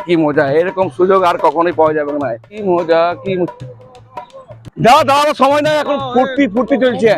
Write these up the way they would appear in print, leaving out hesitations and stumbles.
কি মজা, এরকম সুযোগ আর কখনোই পাওয়া যাবে না। কি মজা, কি যাওয়া দাওয়ার সময় নাই, এখন ফুর্তি ফুর্তি চলছে।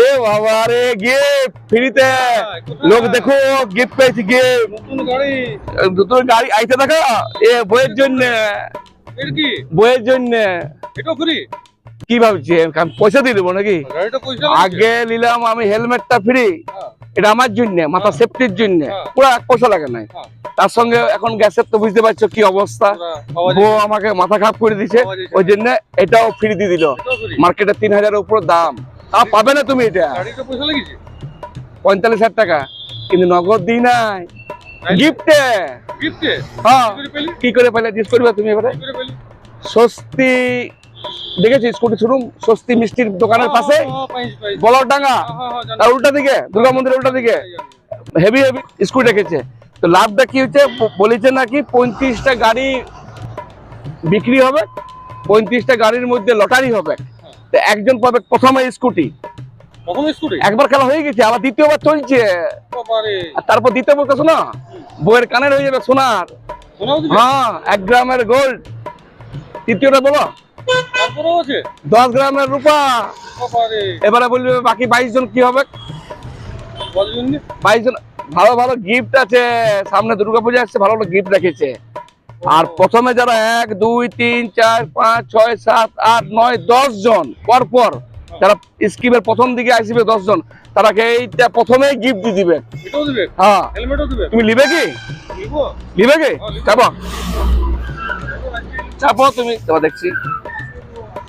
এ বাবা রে, গিফট ফ্রিতে, লোক দেখো গিফট পেয়েছি, গিফট নতুন গাড়ি আইতে দেখা, এ বইয়ের জন্য, বইয়ের জন্য কি ভাবছি পয়সা দিয়ে দেবো নাকি? আগে নিলাম আমি হেলমেটটা ফ্রি, এটা আমার জন্য, মাথা সেফটির জন্য, পুরো 1 পয়সা লাগে নাই। তার সঙ্গে এখন গ্যাসের তো বুঝতে পারছো কি অবস্থা, বউ আমাকে মাথা খারাপ করে দিচ্ছে, ওই জন্য এটাও ফ্রি দিয়ে দিল। মার্কেটে 3000-এর উপর দাম, তা পাবে না তুমি। এটা 45,000 টাকা, কিন্তু নগদ দিই নাই, গিফটে। হ্যাঁ, কি করে পেলে জিজ্ঞেস করবে তুমি এবারে। স্বস্তি দেখেছি স্কুটি শোরুম, স্বস্তি মিষ্টির দোকানের পাশে বলরডাঙ্গা, তার উল্টা দিকে দুর্গা মন্দিরের উল্টা দিকে হেভি হেভি স্কুটি রেখেছে। তো লাভটা কি হচ্ছে বলেছে নাকি 35টা গাড়ি বিক্রি হবে, 35টা গাড়ির মধ্যে লটারি হবে, তো একজন পাবে প্রথমে স্কুটি। একবার খেলা হয়ে গেছে, আবার দ্বিতীয়বার চলছে, আর তারপর দ্বিতীয়বার তো শোনা বইয়ের কানের হয়ে যাবে সোনার। হ্যাঁ, 1 গ্রামের গোল্ড। তৃতীয়টা বলো 10 গ্রামের রূপা। এবারে বলবে বাকি 22 জন কি হবে? 22 জন। ভালো ভালো গিফট আছে, সামনে দুর্গাপূজা আসছে, ভালো ভালো গিফট রেখেছে। আর প্রথমে যারা 1 2 3 4 5 6 7 8 9 10 জন পরপর যারা স্কিমের প্রথম দিকে আসবে 10 জন, তারাকে এইটা প্রথমেই গিফট দিয়ে দিবে। হ্যাঁ, তুমি নিবে কি? নিবে কি? চাপো চাপো তুমি, তোমার দেখছি।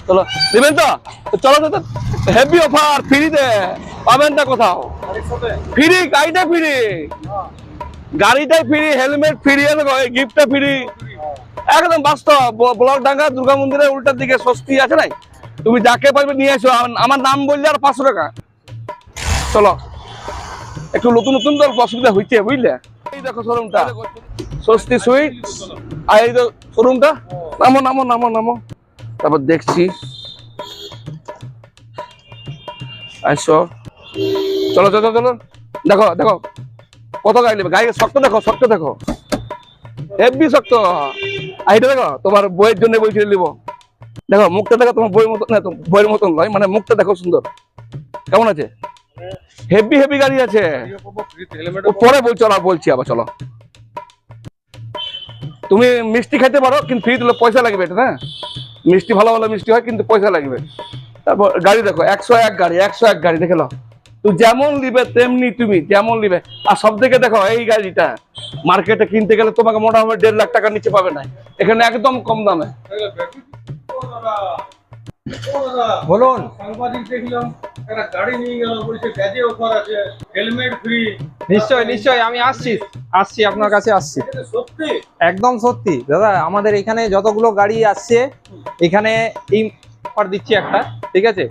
চলো নেবেন তো, চলো তো, হেভি অফার, ফ্রিতে পাবেন না কোথাও। ফ্রি গাড়িটা ফ্রি, গাড়িটাই ফ্রি, হেলমেট ফ্রি, গিফটটা ফ্রি, একদম বাস্তব। ব্লকডাঙ্গা দুর্গা মন্দিরের উল্টার দিকে স্বস্তি আছে নাই, তুমি যাকে পারবে নিয়ে এসো, আমার নাম বললে আর 500 টাকা। চলো, একটু নতুন নতুন তো অসুবিধা হয়েছে বুঝলে। এই দেখো শোরুমটা, স্বস্তি সুইটস, আর এই তো শোরুমটা। নামো নামো নামো নামো, তারপর দেখছি। আসো, চলো চলো চলো, দেখো দেখো কত গাড়ি নেবে, গাড়ি শক্ত দেখো, শক্ত দেখো, হেভি শক্ত। এইটা দেখো, তোমার বইয়ের জন্য বলছিল নিব। দেখো মুখটা দেখো, তোমার বইয়ের মতন না, বইয়ের মতন নয়, মানে মুখটা দেখো সুন্দর, কেমন আছে, হেভি হেভি গাড়ি আছে। পরে বলছো না, বলছি আবার। চলো, তুমি মিষ্টি খেতে পারো, কিন্তু ফ্রি দিলে পয়সা লাগবে। এটা না মিষ্টি, ভালো ভালো মিষ্টি হয়, কিন্তু পয়সা লাগবে। তারপর গাড়ি দেখো, 101 গাড়ি, 101 গাড়ি দেখে নাও। তুমি যেমন নিবে তেমনি, তুমি যেমন নিবে। আর সব থেকে দেখো, এই গাড়িটা মার্কেটে কিনতে গেলে তোমাকে মোটামুটি 1.5 লাখ টাকার নিচে পাবে না, এখানে একদম কম দামে। বলুন। সাংবাদিক দেখলাম একটা গাড়ি নিয়ে গেল, বলছে ব্যাজে অফার আছে, হেলমেট ফ্রি। নিশ্চয় নিশ্চয়, আমি আসছি আপনার কাছে আসছি। সত্যি? একদম সত্যি দাদা, আমাদের এখানে যতগুলো গাড়ি আসছে, এখানে এই অফার দিচ্ছি একটা, ঠিক আছে?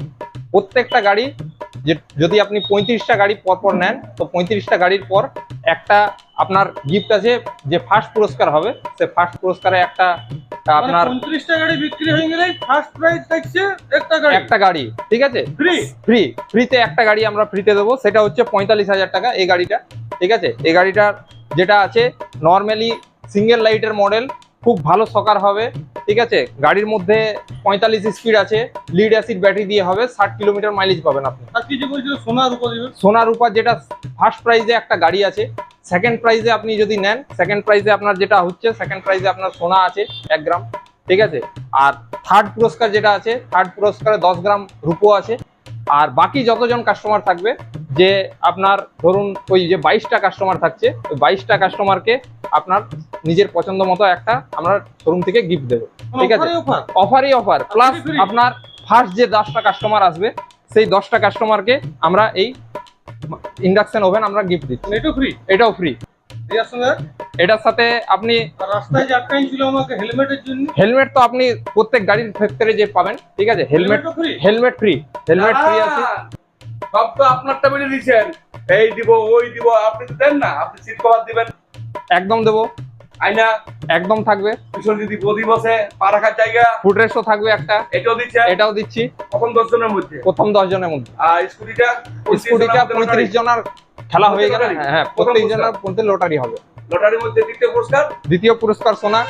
প্রত্যেকটা গাড়ি যদি আপনি 35টা গাড়ি পরপর নেন, তো 35টা গাড়ির পর একটা আপনার গিফট আছে, যে ফার্স্ট পুরস্কার হবে, সে ফার্স্ট পুরস্কারে একটা আপনার 35টা গাড়ি বিক্রি হয়ে গেলে ফার্স্ট প্রাইজ থাকছে একটা গাড়ি, ঠিক আছে? ফ্রিতে একটা গাড়ি আমরা ফ্রিতে দেবো, সেটা হচ্ছে 45,000 টাকা এই গাড়িটা, ঠিক আছে? এই গাড়িটার যেটা আছে নর্মালি সিঙ্গেল লাইটের মডেল, খুব ভালো সকার হবে, ঠিক আছে? গাড়ির মধ্যে 45 স্পিড আছে, লিড অ্যাসিড ব্যাটারি দিয়ে হবে, 60 কিলোমিটার মাইলেজ পাবেন আপনি। আর কি যে বলছিল সোনার উপর যেটা ফার্স্ট প্রাইজে একটা গাড়ি আছে, সেকেন্ড প্রাইজে আপনি যদি নেন, সেকেন্ড প্রাইজে আপনার যেটা হচ্ছে, সেকেন্ড প্রাইজে আপনার সোনা আছে 1 গ্রাম, ঠিক আছে? আর থার্ড পুরস্কার যেটা আছে, থার্ড পুরস্কারে 10 গ্রাম রূপো আছে। আর বাকি যতজন কাস্টমার থাকবে, যে আপনার ধরুন ওই যে 22টা কাস্টমার থাকছে, ওই 22টা কাস্টমারকে আপনার নিজের পছন্দ মতো একটা আমরা শোরুম থেকে গিফট দেবো, ঠিক আছে? অফারই অফার, প্লাস আপনার ফার্স্ট যে 10টা কাস্টমার আসবে, সেই 10টা কাস্টমারকে আমরা এই ইন্ডাকশন ওভেন আমরা গিফট দিচ্ছি। এটাও ফ্রি। এটার সাথে আপনি রাস্তায় যে আটকাইছিল আমাকে হেলমেটের জন্য, হেলমেট তো আপনি প্রত্যেক গাড়ির ক্ষেত্রে যে পাবেন, ঠিক আছে? হেলমেট ফ্রি আছে। সব তো আপনারটা বলে দিয়েছেন, এই দিব ওই দিব, আপনি তো দেন না। আপনি সিট কভার দিবেন, একদম দেবো। আয়না একদম থাকবে, পিছনে যদি বডি বসে পা রাখার জায়গা, ফুটরেস্টও থাকবে একটা, এটাও দিচ্ছি প্রথম 10 জনের মধ্যে। আর স্কুটিটা 35 জনের খেলা হয়ে গেলে, হ্যাঁ, প্রত্যেক জনের মধ্যে লটারি হবে। লটারির মধ্যে দ্বিতীয় পুরস্কার সোনা,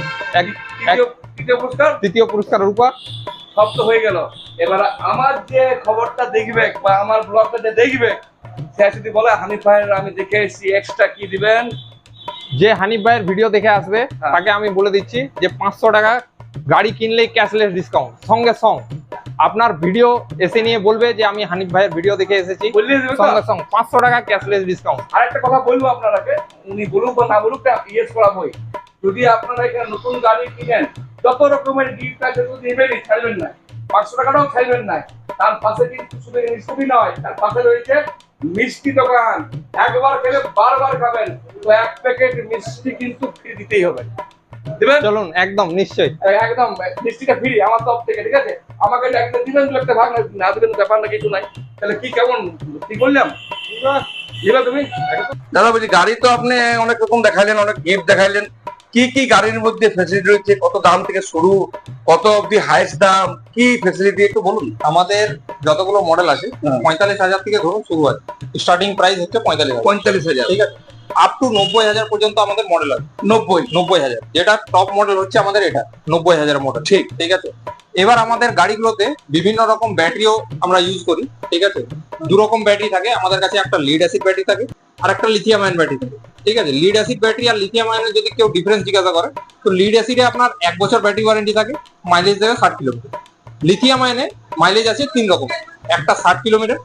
তৃতীয় পুরস্কার তৃতীয় পুরস্কার রূপা। সব তো হয়ে গেল। এবার আমার যে খবরটা দেখবে বা আমার ব্লগটা যে দেখবে, সে যদি বলে হানিফ ভাইয়ের আমি দেখে এসেছি, এক্সট্রা কি দিবেন? যে হানিফ ভাইয়ের ভিডিও দেখে আসবে তাকে আমি বলে দিচ্ছি যে 500 টাকা গাড়ি কিনলেই ক্যাশলেস ডিসকাউন্ট সঙ্গে সঙ্গ। আপনার ভিডিও এসে নিয়ে বলবে যে আমি হানিফ ভাইয়ের ভিডিও দেখে এসেছি, সঙ্গে সঙ্গ 500 টাকা ক্যাশলেস ডিসকাউন্ট। আর একটা কথা বলবো আপনারাকে, উনি বলুক বা না বলুক, ইয়েস করাবোই। যদি আপনারা এখানে নতুন গাড়ি কিনেন, যত রকমের গিফট আছে শুধু নেবেনই, ছাড়বেন না। 500 টাকাটাও ছাড়বেন না। তার পাশে কিন্তু শুধু মিষ্টি নয়, তার পাশে রয়েছে মিষ্টি দোকান। একবার খেলে বারবার খাবেন, তো 1 প্যাকেট মিষ্টি কিন্তু ফ্রি দিতেই হবে। দিবেন? চলুন, একদম নিশ্চয়ই, একদম মিষ্টিটা ফ্রি আমার তরফ থেকে, ঠিক আছে? আমাকে একটা দিবেন, একটা ভাগ না দিবেন ব্যাপার না, কিছু নাই। তাহলে কি কেমন কি করলাম? তুমি দাদা বলছি, গাড়ি তো আপনি অনেক রকম দেখাইলেন, অনেক গিফট দেখাইলেন। কি কি গাড়ির মধ্যে ফ্যাসিলিটি রয়েছে, কত দাম থেকে শুরু, কত অবধি হাইস্ট দাম, কি ফ্যাসিলিটি একটু বলুন। আমাদের যতগুলো মডেল আছে 45,000 থেকে ধরুন শুরু আছে। স্টার্টিং প্রাইস হচ্ছে 45,000, ঠিক আছে? আপ টু 90,000 পর্যন্ত আমাদের মডেল আছে। 90,000, যেটা টপ মডেল হচ্ছে আমাদের এটা 90,000 মডেল। ঠিক আছে। এবার আমাদের গাড়িগুলোতে বিভিন্ন রকম ব্যাটারিও আমরা ইউজ করি, ঠিক আছে? 2 রকম ব্যাটারি থাকে আমাদের কাছে, একটা লিড অ্যাসিড ব্যাটারি থাকে আর একটা লিথিয়াম আয়ন ব্যাটারি থাকে, ঠিক আছে? লিড অ্যাসিড ব্যাটারি আর লিথিয়াম আয়নের যদি কেউ ডিফারেন্স জিজ্ঞাসা করে, তো লিড অ্যাসিডে আপনার 1 বছর ব্যাটারি ওয়ারেন্টি থাকে, মাইলেজ দেবে 60 কিলোমিটার। লিথিয়াম আয়নে মাইলেজ আছে 3 রকম, একটা 60 কিলোমিটার,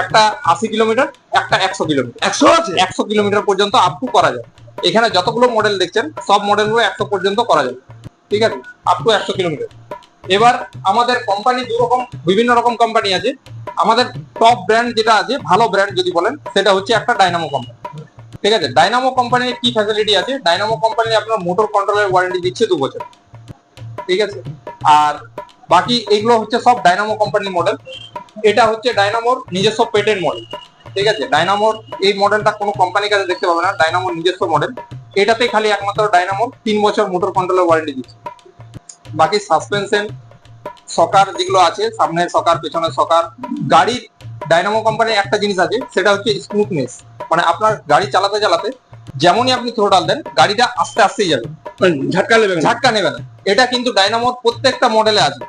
একটা 80 কিলোমিটার, একটা 100 কিলোমিটার। 100 কিলোমিটার পর্যন্ত আপ টু করা যায়। এখানে যতগুলো মডেল দেখছেন সব মডেলগুলো 100 পর্যন্ত করা যায়, ঠিক আছে? Up to 100 kilometre. এবার আমাদের কোম্পানি বিভিন্ন রকম কোম্পানি আছে। আমাদের টপ ব্র্যান্ড যেটা আছে, ভালো ব্র্যান্ড যদি বলেন, সেটা হচ্ছে একটা ডাইনামো কোম্পানি, ঠিক আছে? ডাইনামো কোম্পানির কি ফ্যাসিলিটি আছে? ডাইনামো কোম্পানি আপনার মোটর কন্ট্রোলের ওয়ারেন্টি দিচ্ছে 2 বছর, ঠিক আছে? আর বাকি এইগুলো হচ্ছে সব ডাইনামো কোম্পানির মডেল। এটা হচ্ছে ডাইনামোর নিজস্ব পেটেন্ট মডেল, ঠিক আছে? ডাইনামোর এই মডেলটা কোনো কোম্পানির কাছে দেখতে পাবে না, ডাইনামোর নিজস্ব মডেল। এটাতে খালি একমাত্র ডাইনামোর 3 বছর মোটর কন্ট্রোলের ওয়ারেন্টি দিচ্ছে। বাকি সাসপেনশন, সকার যেগুলো আছে, সামনের সকার, পেছনের সকার, গাড়ির ডাইনামো কোম্পানির একটা জিনিস আছে, সেটা হচ্ছে স্মুথনেস। মানে আপনার গাড়ি চালাতে চালাতে যেমনই আপনি থ্রোটল দেন, গাড়িটা আস্তে আস্তেই যাবে, ঝাটকা নেবে না। এটা কিন্তু ডাইনামোর প্রত্যেকটা মডেলে আছে।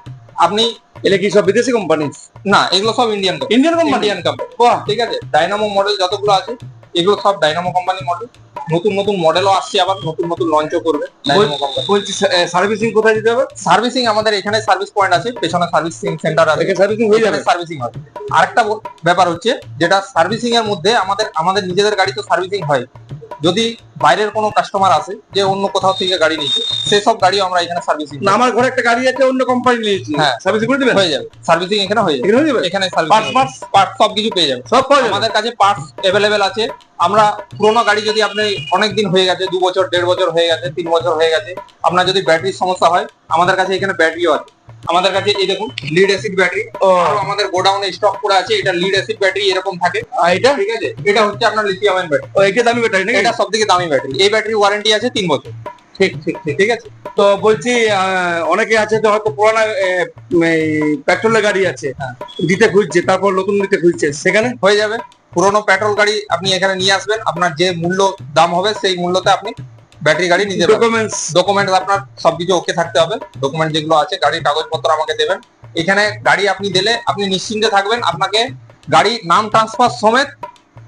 আপনি এটা কি সব বিদেশি কোম্পানি? না, এগুলো সব ইন্ডিয়ান কোম্পানি। ঠিক আছে? ডাইনামো মডেল যতগুলো আছে এগুলো সব ডাইনামো কোম্পানির মডেল। নতুন নতুন মডেলও আসছে, আবার নতুন নতুন লঞ্চও করবে ডাইনামো কোম্পানি। বলছি, সার্ভিসিং কোথায় দিতে হবে? সার্ভিসিং আমাদের এখানে সার্ভিস পয়েন্ট আছে, পেছনে সার্ভিসিং সেন্টার আছে, সার্ভিসিং হয়ে যাবে। সার্ভিসিং হবে। আরেকটা ব্যাপার হচ্ছে, যেটা সার্ভিসিং এর মধ্যে আমাদের নিজেদের গাড়ি তো সার্ভিসিং হয়। যদি বাইরের কোনো কাস্টমার আসে যে অন্য কোথাও থেকে গাড়ি নিচ্ছে, সেসব গাড়িও আমরা এখানে সার্ভিসিং। না, আমার ঘরে একটা গাড়ি আছে, অন্য কোম্পানি নিয়েছি, হ্যাঁ, সার্ভিসিং করে দিবেন? হয়ে যাবে, সার্ভিসিং এখানে হয়ে যাবে। এখানে পার্টস সব কিছু পেয়ে যাবে, সব পাওয়া যাবে। আমাদের কাছে পার্টস अवेलेबल আছে। আমরা পুরোনো গাড়ি যদি আপনি অনেক দিন হয়ে গেছে, 2 বছর, 1.5 বছর হয়ে গেছে, 3 বছর হয়ে গেছে, আপনার যদি ব্যাটারির সমস্যা হয়, আমাদের কাছে এখানে ব্যাটারিও আছে। আমাদের কাছে এই দেখুন লিড অ্যাসিড ব্যাটারি, আর আমাদের গোডাউনে স্টক করে আছে। এটা লিড অ্যাসিড ব্যাটারি এরকম থাকে, আর এটা, ঠিক আছে, এটা হচ্ছে আপনার লিথিয়াম আয়ন ব্যাটারি। এটা দামি ব্যাটারি নাকি? এটা সবথেকে দামি ব্যাটারি। এই ব্যাটারি ওয়ারেন্টি আছে 3 বছর। ঠিক ঠিক ঠিক ঠিক আছে। তো বলছি, অনেকে আছে যে হয়তো পুরানা পেট্রোলের গাড়ি আছে, দিতে খুঁজছে, তারপর নতুন নিতে খুঁজছে, সেখানে হয়ে যাবে। পুরোনো পেট্রোল গাড়ি আপনি এখানে নিয়ে আসবেন, আপনার যে মূল্য দাম হবে সেই মূল্যতে আপনি ব্যাটারি গাড়ি নিতে পারবেন। ডকুমেন্টস আপনার সবকিছু ওকে থাকতে হবে। ডকুমেন্ট যেগুলো আছে, গাড়ির কাগজপত্র আমাকে দেবেন। এখানে গাড়ি আপনি দিলে আপনি নিশ্চিন্তে থাকবেন, আপনাকে গাড়ি নাম ট্রান্সফার সমেত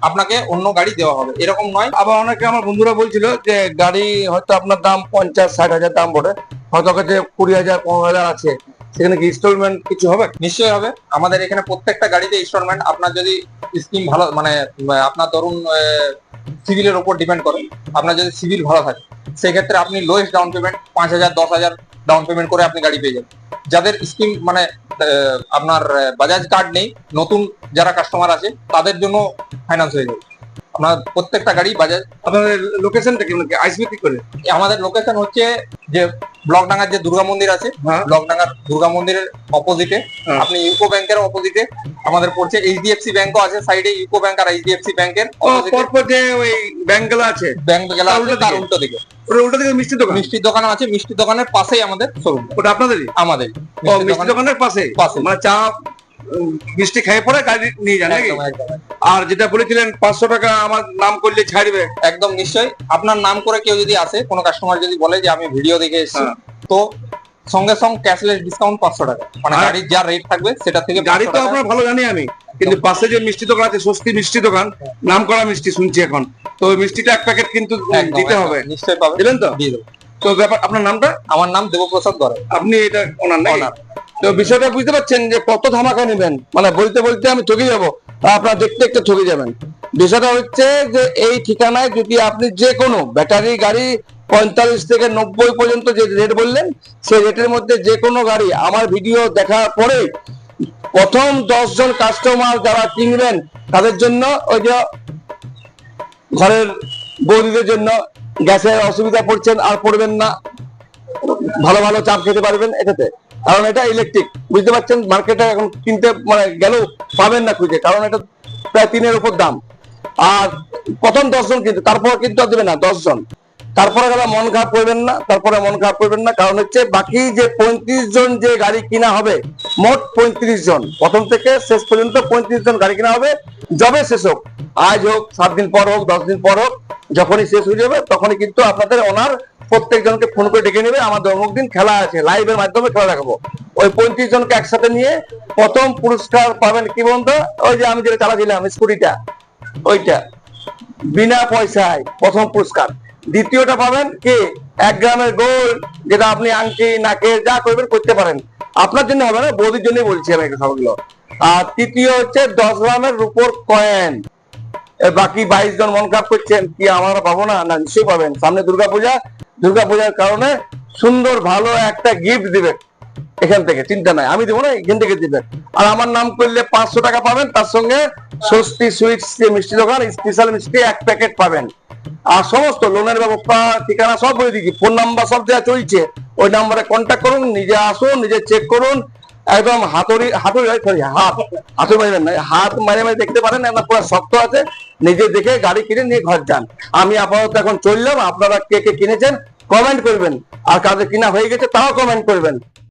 আপনাকে অন্য গাড়ি দেওয়া হবে, এরকম নয়। আবার অনেকে আমার বন্ধুরা বলছিল যে গাড়ি হয়তো আপনার দাম 50-60 হাজার দাম পড়ে, হয়তো কাছে 20,000 15,000 আছে, সেখানে কি ইনস্টলমেন্ট কিছু হবে? নিশ্চয়ই হবে। আমাদের এখানে প্রত্যেকটা গাড়িতে ইনস্টলমেন্ট, আপনার যদি স্কিম ভালো, মানে আপনার ধরুন সিভিলের উপর ডিপেন্ড করে। আপনার যদি সিভিল ভালো থাকে, সেক্ষেত্রে আপনি lowest down payment 5,000 10,000 down payment করে আপনি গাড়ি পেয়ে যাবেন। যাদের স্কিম মানে আপনার বাজাজ কার্ড নেই, নতুন যারা কাস্টমার আছে, তাদের জন্য ফাইন্যান্স হয়ে যাবে আপনার প্রত্যেকটা গাড়ি বাজাজ। আপনাদের লোকেশনটা কি, আসবে কি করে? আমাদের লোকেশন হচ্ছে যে ব্লকডাঙ্গার যে দুর্গা মন্দির আছে, ব্লকডাঙ্গার দুর্গা মন্দিরের অপোজিটে, আপনি ইউকো ব্যাংকের অপোজিটে আমাদের পড়ছে। এইচডিএফসি ব্যাংকও আছে সাইডে, ইউকো ব্যাংক আর এইচডিএফসি ব্যাংকের পরপর যে ওই ব্যাংকগুলো আছে, ব্যাংক গেলা আছে তার উল্টো দিকে। উল্টো দিকে মিষ্টির দোকান আছে, মিষ্টির দোকানের পাশেই আমাদের শোরুম। ওটা আপনাদেরই? আমাদের মিষ্টির দোকানের পাশে, পাশে মানে চা মিষ্টি খেয়ে পরে গাড়ি নিয়ে যান নাকি? একদম একদম আর যেটা বলেছিলেন 500 টাকা আমার নাম করলে ছাড়বে, একদম নিশ্চয়ই। আপনার নাম করে কেউ যদি আসে, কোনো কাস্টমার যদি বলে যে আমি ভিডিও দেখে এসেছি, হ্যাঁ। তো সঙ্গে সঙ্গে ক্যাশলেস ডিসকাউন্ট 500 টাকা, মানে আর গাড়ির যা রেট থাকবে সেটা থেকে গাড়ি 500 তো টাকা। আপনার ভালো জানি আমি, কিন্তু পাশে যে মিষ্টি দোকান আছে স্বস্তি মিষ্টি দোকান, নাম করা মিষ্টি শুনছি এখন, তো ওই মিষ্টিটা এক প্যাকেট কিন্তু একদম, দিতে একদম, হবে, নিশ্চয়ই পাবেন। দিলেন তো? দিয়ে দেবো। তো ব্যাপার, আপনার নামটা? আমার নাম দেবপ্রসাদ গড়াই। আপনি এটা ওনার নাকি? ওনার। তো বিষয়টা বুঝতে পারছেন যে কত ধামাকা নেবেন, মানে বলতে বলতে আমি ঠকে যাবো, আপনার দেখতে দেখতে ঠকে যাবেন। বিষয়টা হচ্ছে যে এই ঠিকানায় যদি আপনি যে কোনো ব্যাটারি গাড়ি 45 থেকে 90 পর্যন্ত যে রেট বললেন, সেই রেটের মধ্যে যে কোনো গাড়ি আমার ভিডিও দেখার পরে প্রথম 10 জন কাস্টমার যারা কিনবেন তাদের জন্য ওই যে ঘরের বৌদিদের জন্য গ্যাসের অসুবিধা পড়ছেন আর পড়বেন না, ভালো ভালো চাপ খেতে পারবেন এটাতে। কারণ এটা ইলেকট্রিক, বুঝতে পারছেন, মার্কেটে এখন কিনতে মানে গেলেও পাবেন না খুঁজে, কারণ এটা প্রায় 3-এর উপর দাম। আর প্রথম 10 জন কিন্তু, তারপর কিন্তু আর দেবে না 10 জন, তারপরে গেলে মন খারাপ করবেন না, তারপরে মন খারাপ করবেন না, কারণ হচ্ছে বাকি যে 35 জন যে গাড়ি কিনা হবে, মোট 35 জন, প্রথম থেকে শেষ পর্যন্ত 35 জন গাড়ি কিনা হবে, যবে শেষ হোক, আজ হোক, 7 দিন পর হোক, 10 দিন পর হোক, যখনই শেষ হয়ে যাবে তখনই কিন্তু আপনাদের ওনার প্রত্যেকজনকে ফোন করে ডেকে নেবে, আমার অমুক দিন খেলা আছে, লাইভের মাধ্যমে খেলা দেখাবো। ওই 35 জনকে একসাথে নিয়ে প্রথম পুরস্কার পাবেন কি বলুন তো, ওই যে আমি যেটা চালাচ্ছিলাম স্কুটিটা, ওইটা বিনা পয়সায় প্রথম পুরস্কার। দ্বিতীয়টা পাবেন কি 1 গ্রামের গোল্ড, যেটা আপনি আংটি নাকে যা করবেন করতে পারেন, আপনার জন্য হবে না, বৌদির জন্য বলছি আমি এই সবগুলো। আর তৃতীয় হচ্ছে 10 গ্রামের রূপোর কয়েন। বাকি 22 জন মন খারাপ করছেন কি আমরা পাবো না, না নিশ্চয়ই পাবেন, সামনে দুর্গাপূজা, দুর্গাপূজার কারণে সুন্দর ভালো একটা গিফট দিবে এখান থেকে, চিন্তা নাই, আমি দেবো না, এখান থেকে দিবেন। আর আমার নাম করলে 500 টাকা পাবেন, তার সঙ্গে স্বস্তি সুইটস যে মিষ্টি দোকান স্পেশাল মিষ্টি 1 প্যাকেট পাবেন। আর সমস্ত লোনের ব্যবস্থা, ঠিকানা সব বলে দিচ্ছি, ফোন নাম্বার সব দেওয়া চলছে, ওই নাম্বারে কন্ট্যাক্ট করুন, নিজে আসুন, নিজে চেক করুন, একদম হাতুড়ি হাতুড়ি হাতুড়ি মারবেন না, হাত মারে মারে দেখতে পারেন, একদম পুরো শক্ত আছে, নিজে দেখে গাড়ি কিনে নিয়ে ঘর যান। আমি আপাতত এখন চললাম, আপনারা কে কে কিনেছেন কমেন্ট করবেন, আর কাদের কিনা হয়ে গেছে তাও কমেন্ট করবেন।